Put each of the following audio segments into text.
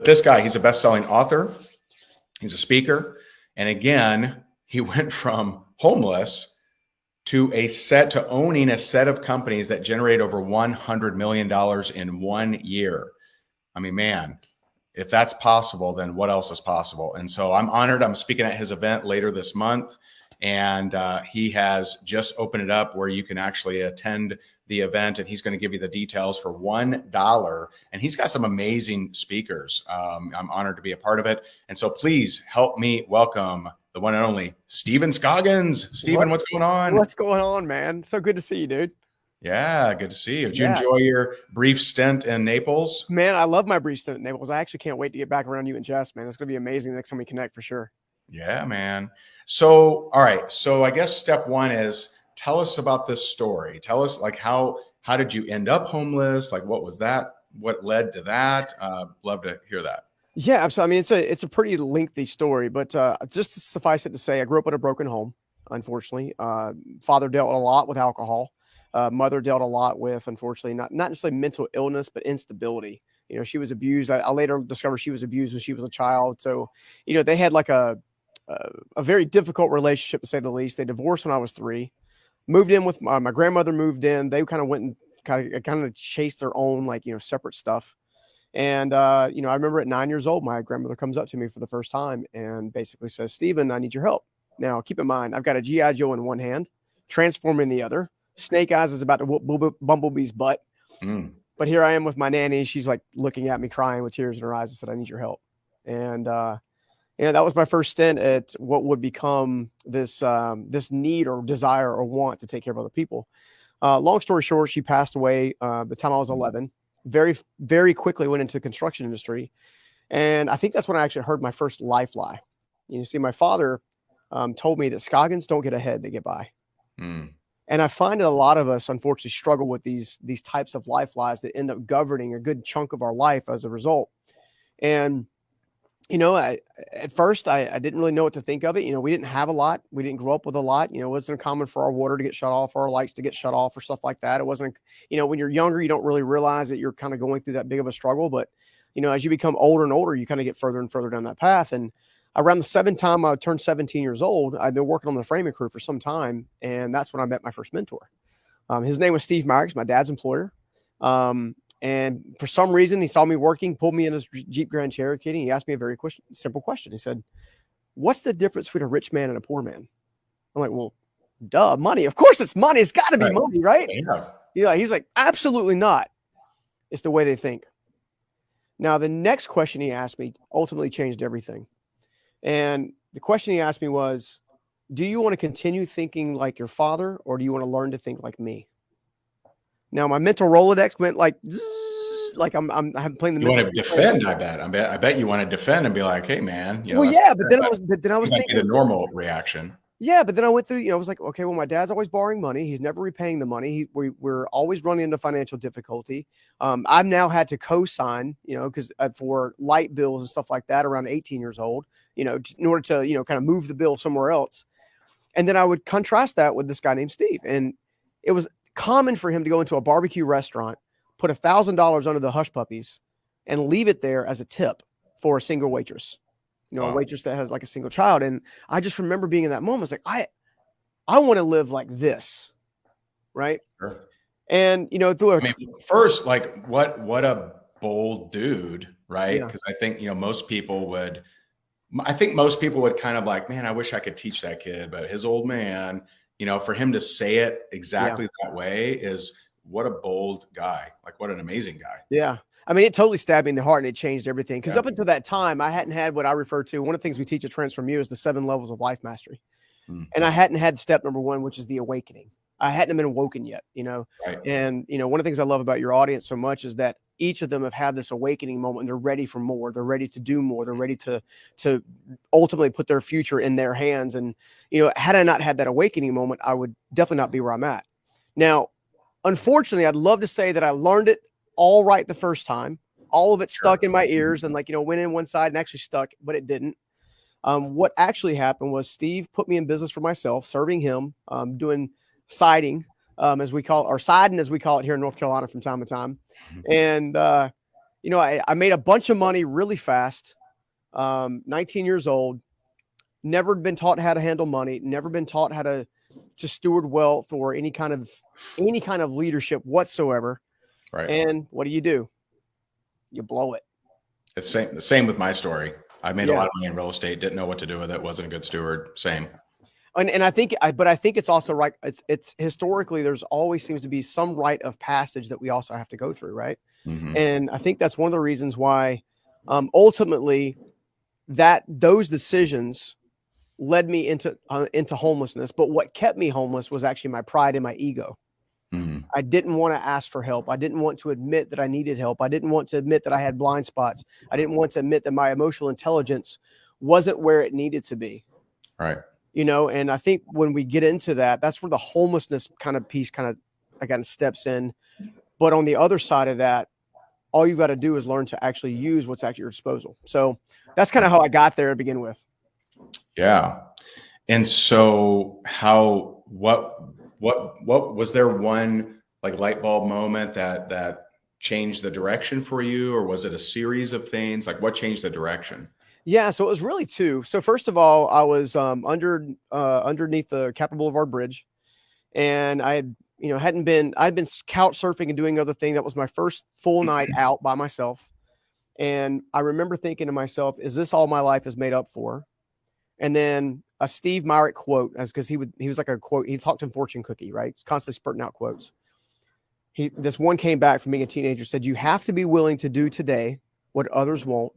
This guy, he's a best-selling author. He's a speaker. And again, he went from homeless to owning a set of companies that generate over $100 million in 1 year. I mean, man, if that's possible, then what else is possible? And so I'm honored. I'm speaking at his event later this month. And he has just opened it up where you can actually attend the event, and he's going to give you the details for $1. And he's got some amazing speakers. I'm honored to be a part of it. And so please help me welcome the one and only Stephen Scoggins. Stephen, what's going on? What's going on, man? So good to see you, dude. Yeah, good to see you. Did you enjoy your brief stint in Naples? Man, I love my brief stint in Naples. I actually can't wait to get back around you and Jess, man. It's going to be amazing next time we connect for sure. Yeah, man. So, all right. So I guess step one is tell us about this story. Tell us like how did you end up homeless? Like what was that? What led to that? Love to hear that. Yeah, absolutely. I mean, it's a pretty lengthy story, but just to suffice it to say, I grew up in a broken home, unfortunately. Father dealt a lot with alcohol. Mother dealt a lot with, unfortunately, not necessarily mental illness, but instability. You know, she was abused. I later discovered she was abused when she was a child. So, you know, they had like a very difficult relationship, to say the least. They divorced when I was 3. Moved in with my grandmother. Moved in. They kind of went and kind of chased their own, like, you know, separate stuff. And you know, I remember at 9 years old, my grandmother comes up to me for the first time and basically says, "Stephen, I need your help." Now, keep in mind, I've got a GI Joe in one hand, Transformer in the other. Snake Eyes is about to whoop Bumblebee's butt. But here I am with my nanny. She's like looking at me, crying with tears in her eyes, and said, "I need your help." And you know, that was my first stint at what would become this need or desire or want to take care of other people. Long story short, she passed away the time I was 11. Very, very quickly went into the construction industry. And I think that's when I actually heard my first life lie. You see, my father told me that Scoggins don't get ahead, they get by. And I find that a lot of us, unfortunately, struggle with these types of life lies that end up governing a good chunk of our life as a result. And, you know, at first, I didn't really know what to think of it. You know, we didn't have a lot. We didn't grow up with a lot. You know, it wasn't common for our water to get shut off, or our lights to get shut off, or stuff like that. It wasn't, you know, when you're younger, you don't really realize that you're kind of going through that big of a struggle. But, you know, as you become older and older, you kind of get further and further down that path. And around the time I turned 17 years old, I'd been working on the framing crew for some time. And that's when I met my first mentor. His name was Steve Myers, my dad's employer. And for some reason, he saw me working, pulled me in his Jeep Grand Cherokee, and he asked me a very simple question. He said, "What's the difference between a rich man and a poor man?" I'm like, "Well, duh, money. Of course it's money. It's got to be money, right?" Yeah. He's like, "Absolutely not. It's the way they think." Now, the next question he asked me ultimately changed everything. And the question he asked me was, "Do you want to continue thinking like your father, or do you want to learn to think like me?" Now, my mental Rolodex went like, zzz, like I'm playing the. You want to defend? I bet you want to defend and be like, "Hey, man." You know, well, yeah, but then I was thinking the normal reaction. Yeah, but then I went through. You know, I was like, okay, well, my dad's always borrowing money. He's never repaying the money. We're always running into financial difficulty. I've now had to co-sign, you know, because for light bills and stuff like that around 18 years old, you know, in order to, you know, kind of move the bill somewhere else. And then I would contrast that with this guy named Steve, and it was common for him to go into a barbecue restaurant, put $1,000 under the hush puppies, and leave it there as a tip for a single waitress. You know, a waitress that has like a single child. And I just remember being in that moment. It's like, I want to live like this. Right. Sure. And, you know, first, like what a bold dude. Right. Because I think, you know, most people would kind of like, man, I wish I could teach that kid, but his old man, you know, for him to say it exactly that way is what a bold guy, like what an amazing guy. Yeah. I mean, it totally stabbed me in the heart, and it changed everything. Because up until that time, I hadn't had what I refer to, one of the things we teach at Transform You is the 7 levels of life mastery. And I hadn't had step number 1, which is the awakening. I hadn't been awoken yet, you know. Right. And, you know, one of the things I love about your audience so much is that each of them have had this awakening moment, and they're ready for more. They're ready to do more. They're ready to ultimately put their future in their hands. And, you know, had I not had that awakening moment, I would definitely not be where I'm at. Now, unfortunately, I'd love to say that I learned it all right the first time. All of it stuck in my ears and, like, you know, went in one side and actually stuck, but it didn't. What actually happened was Steve put me in business for myself, serving him, doing siding, as we call it, or siding as we call it here in North Carolina from time to time. And You know, I made a bunch of money really fast. 19 years old, never been taught how to handle money, never been taught how to steward wealth or any kind of leadership whatsoever. Right. And what do? You blow it. It's the same with my story. I made a Yeah. lot of money in real estate, didn't know what to do with it, wasn't a good steward. Same. And I think, but I think it's also right. It's historically, there's always seems to be some rite of passage that we also have to go through. Right. Mm-hmm. And I think that's one of the reasons why, ultimately, that those decisions led me into homelessness. But what kept me homeless was actually my pride and my ego. Mm-hmm. I didn't want to ask for help. I didn't want to admit that I needed help. I didn't want to admit that I had blind spots. I didn't want to admit that my emotional intelligence wasn't where it needed to be. Right. You know, and I think when we get into that, that's where the homelessness kind of piece again steps in. But on the other side of that, all you've got to do is learn to actually use what's at your disposal. So that's kind of how I got there to begin with. Yeah. And so what was there one like light bulb moment that changed the direction for you, or was it a series of things? Like what changed the direction? Yeah, so it was really two. So first of all, I was underneath the Capitol Boulevard Bridge, and I'd been couch surfing and doing other things. That was my first full night out by myself. And I remember thinking to myself, is this all my life is made up for? And then a Steve Myrick quote, as because he was like a quote, he talked in fortune cookie, right? He's constantly spurting out quotes. This one came back from being a teenager, said, you have to be willing to do today what others won't,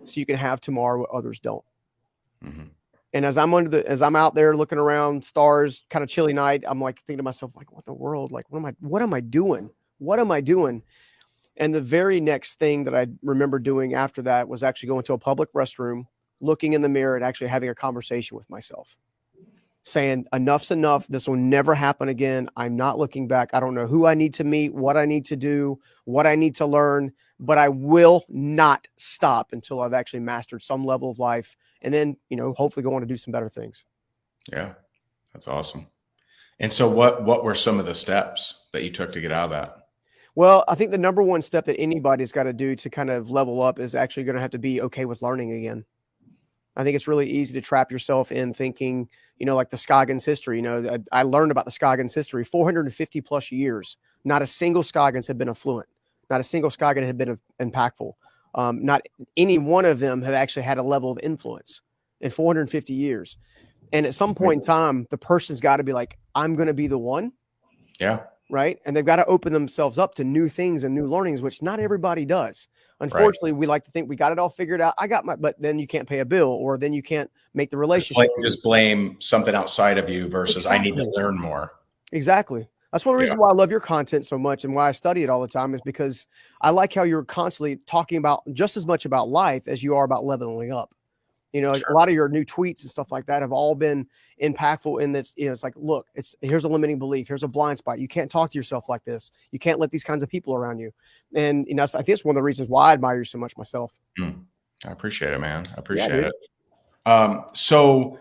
so you can have tomorrow what others don't. Mm-hmm. And as I'm out there looking around, stars, kind of chilly night, I'm like thinking to myself, like, what in the world? Like, what am I doing? What am I doing? And the very next thing that I remember doing after that was actually going to a public restroom, looking in the mirror and actually having a conversation with myself, saying, enough's enough. This will never happen again. I'm not looking back. I don't know who I need to meet, what I need to do, what I need to learn, but I will not stop until I've actually mastered some level of life. And then, hopefully go on to do some better things. Yeah, that's awesome. And so what were some of the steps that you took to get out of that? Well, I think the number one step that anybody's got to do to kind of level up is actually going to have to be okay with learning again. I think it's really easy to trap yourself in thinking, like the Scoggins history. I learned about the Scoggins history, 450 plus years. Not a single Scoggins had been affluent. Not a single Scoggins had been impactful. Not any one of them have actually had a level of influence in 450 years. And at some point in time, the person's got to be like, I'm going to be the one. Yeah. Right. And they've got to open themselves up to new things and new learnings, which not everybody does. Unfortunately, we like to think we got it all figured out. But then you can't pay a bill, or then you can't make the relationship. Just blame something outside of you versus I need to learn more. Exactly. That's one of the reasons why I love your content so much and why I study it all the time, is because I like how you're constantly talking about just as much about life as you are about leveling up. Sure. A lot of your new tweets and stuff like that have all been impactful in this. It's like, look, here's a limiting belief. Here's a blind spot. You can't talk to yourself like this. You can't let these kinds of people around you. And, I think it's one of the reasons why I admire you so much myself. I appreciate it, man. I appreciate it. So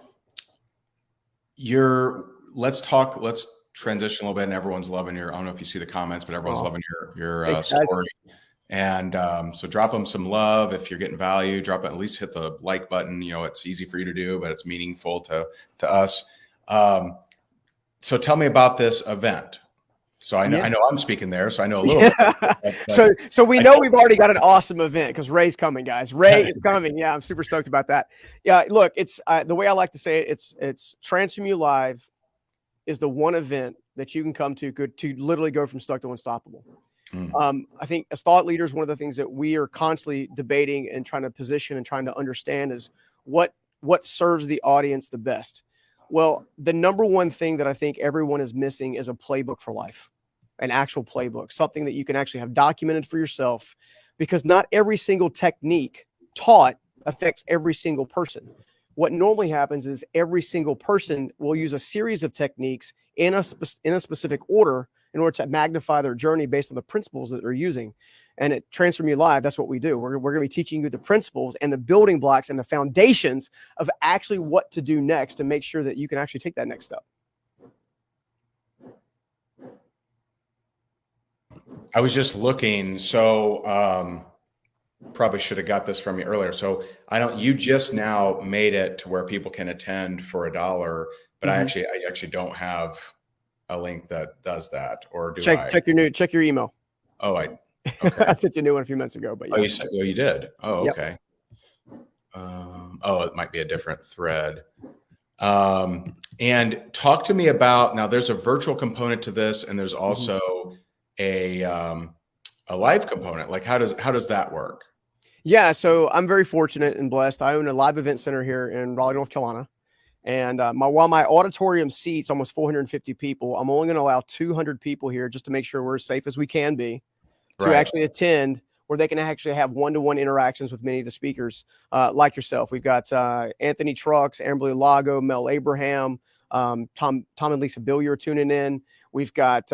let's transition a little bit, and everyone's loving I don't know if you see the comments, but everyone's loving your story. And so drop them some love. If you're getting value, at least hit the like button. It's easy for you to do, but it's meaningful to us. So tell me about this event. So I know I'm speaking there, so I know a little bit. So we know we've already got an awesome event because Ray's coming, guys. Ray is coming. Yeah, I'm super stoked about that. Yeah, look, it's the way I like to say it. It's Transform You Live is the one event that you can come to literally go from stuck to unstoppable. I think as thought leaders, one of the things that we are constantly debating and trying to position and trying to understand is what serves the audience the best. Well, the number one thing that I think everyone is missing is a playbook for life, an actual playbook, something that you can actually have documented for yourself, because not every single technique taught affects every single person. What normally happens is every single person will use a series of techniques in a specific order in order to magnify their journey based on the principles that they're using. And at Transform You Live, that's what we do. We're going to be teaching you the principles and the building blocks and the foundations of actually what to do next to make sure that you can actually take that next step. I was just looking. So probably should have got this from you earlier. So you just now made it to where people can attend for $1, but I actually don't have a link that does that, or do I? Check your email. Oh, okay. I sent you a new one a few minutes ago, but yeah. You did. Oh, Yep. okay. It might be a different thread. And talk to me about, now there's a virtual component to this, and there's also a live component. Like how does that work? Yeah. So I'm very fortunate and blessed. I own a live event center here in Raleigh, North Carolina. And while my auditorium seats almost 450 people, I'm only going to allow 200 people here just to make sure we're as safe as we can be to actually attend, where they can actually have one-to-one interactions with many of the speakers like yourself. We've got Anthony Trucks, Amberly Lago, Mel Abraham, Tom and Lisa Billier tuning in. We've got,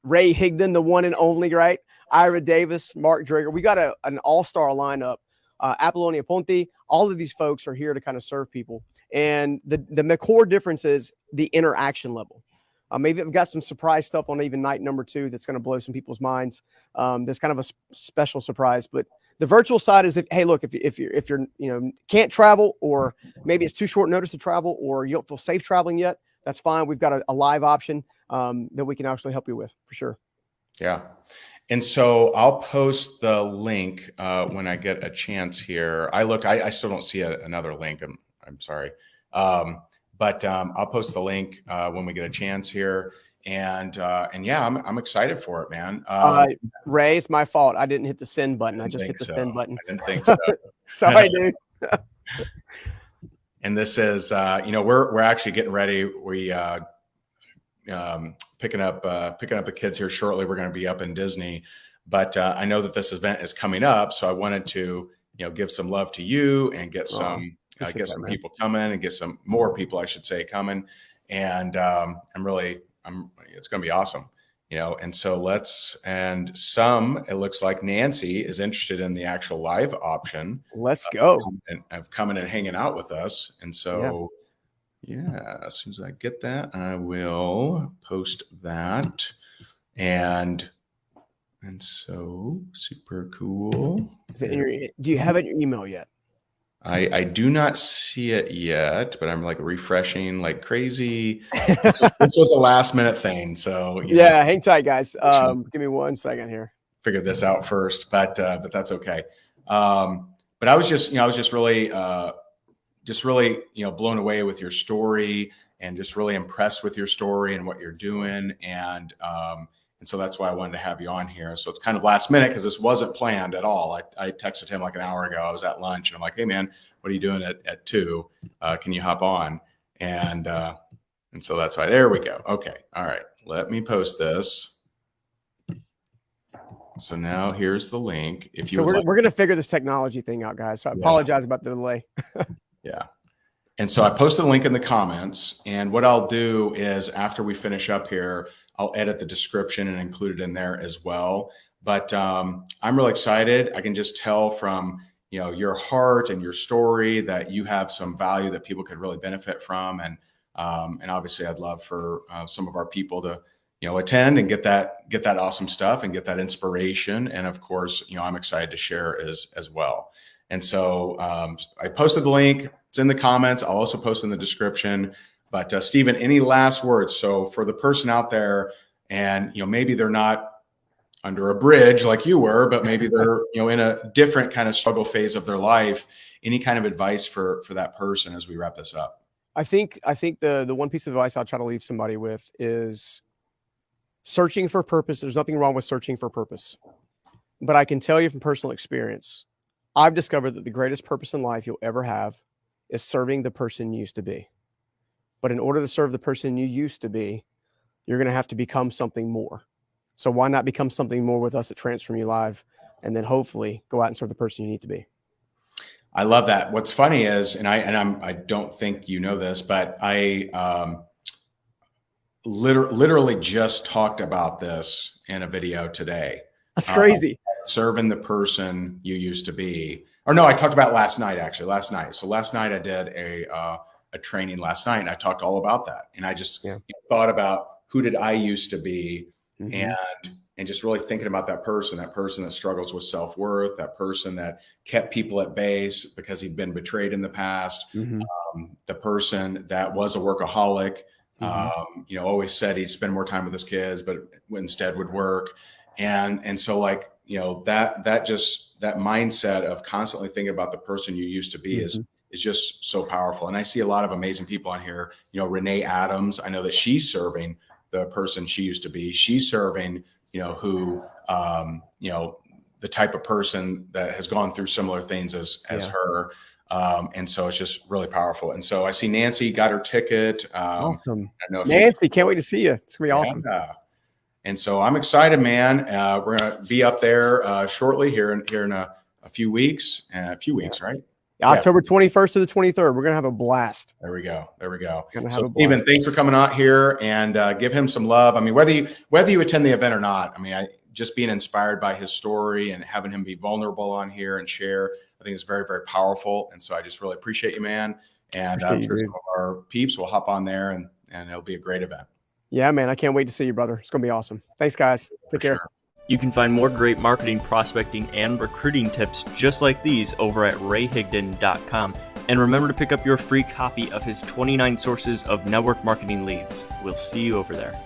Ray Higdon, the one and only, right? Ira Davis, Mark Drager. We got an all-star lineup. Apollonia Ponte, all of these folks are here to kind of serve people. And the core difference is the interaction level. Maybe I've got some surprise stuff on even night number 2 that's going to blow some people's minds. That's kind of a special surprise. But the virtual side is, if you're can't travel, or maybe it's too short notice to travel, or you don't feel safe traveling yet, that's fine. We've got a live option that we can actually help you with, for sure. Yeah. And so I'll post the link when I get a chance here. I still don't see another link. I'm sorry. But I'll post the link when we get a chance here. And yeah, I'm excited for it, man. Ray, it's my fault. I didn't hit the send button. I just hit the send button. I didn't think so. Sorry, dude. And this is, we're actually getting ready. We picking up the kids here shortly. We're going to be up in Disney, but I know that this event is coming up, so I wanted to give some love to you and get some people coming, and get some more people, I should say, coming. And it's going to be awesome, And so it looks like Nancy is interested in the actual live option. Let's go. And of coming and hanging out with us, and so. Yeah, as soon as I get that, I will post that. And so super cool. Do you have it in your email yet? I do not see it yet, but I'm like refreshing like crazy. This was a last minute thing. So yeah, hang tight, guys. Give me 1 second here. Figure this out first, but that's okay. But I was just really, blown away with your story, and just really impressed with your story and what you're doing. And so that's why I wanted to have you on here. So it's kind of last minute, because this wasn't planned at all. I texted him like an hour ago. I was at lunch, and I'm like, hey man, what are you doing at 2? Can you hop on? And so that's why. There we go. Okay. All right. Let me post this. So now here's the link. We're going to figure this technology thing out, guys. So I apologize about the delay. Yeah. And so I posted a link in the comments, and what I'll do is, after we finish up here, I'll edit the description and include it in there as well. But I'm really excited. I can just tell from, your heart and your story that you have some value that people could really benefit from. And obviously I'd love for some of our people to, attend and get that awesome stuff and get that inspiration. And of course, I'm excited to share as well. And so I posted the link. It's in the comments. I'll also post in the description. But Stephen, any last words? So for the person out there, and maybe they're not under a bridge like you were, but maybe they're in a different kind of struggle phase of their life. Any kind of advice for that person as we wrap this up? I think the one piece of advice I'll try to leave somebody with is searching for purpose. There's nothing wrong with searching for purpose, but I can tell you from personal experience, I've discovered that the greatest purpose in life you'll ever have is serving the person you used to be. But in order to serve the person you used to be, you're going to have to become something more. So why not become something more with us at Transform You Live, and then hopefully go out and serve the person you need to be. I love that. What's funny is, and I don't think you know this, but I literally just talked about this in a video today. That's crazy. Serving the person you used to be. Or no, I talked about last night. So last night I did a training last night, and I talked all about that. And I just thought about, who did I used to be, and just really thinking about that person that struggles with self-worth, that person that kept people at base because he'd been betrayed in the past, the person that was a workaholic, always said he'd spend more time with his kids, but instead would work. And so like, that mindset of constantly thinking about the person you used to be is just so powerful. And I see a lot of amazing people on here, Renee Adams. I know that she's serving the person she used to be. She's serving, the type of person that has gone through similar things as her. And so it's just really powerful. And so I see Nancy got her ticket. Awesome. Nancy, can't wait to see you. It's gonna be awesome. And so I'm excited, man. We're going to be up there shortly here in a few weeks, right? October 21st to the 23rd. We're going to have a blast. There we go. So Stephen, thanks for coming out here, and give him some love. I mean, whether you attend the event or not, I mean, just being inspired by his story and having him be vulnerable on here and share, I think it's very, very powerful. And so I just really appreciate you, man. And I'm sure some of our peeps will hop on there, and it'll be a great event. Yeah, man. I can't wait to see you, brother. It's going to be awesome. Thanks, guys. Take care. Sure. You can find more great marketing, prospecting, and recruiting tips just like these over at rayhigdon.com. And remember to pick up your free copy of his 29 sources of network marketing leads. We'll see you over there.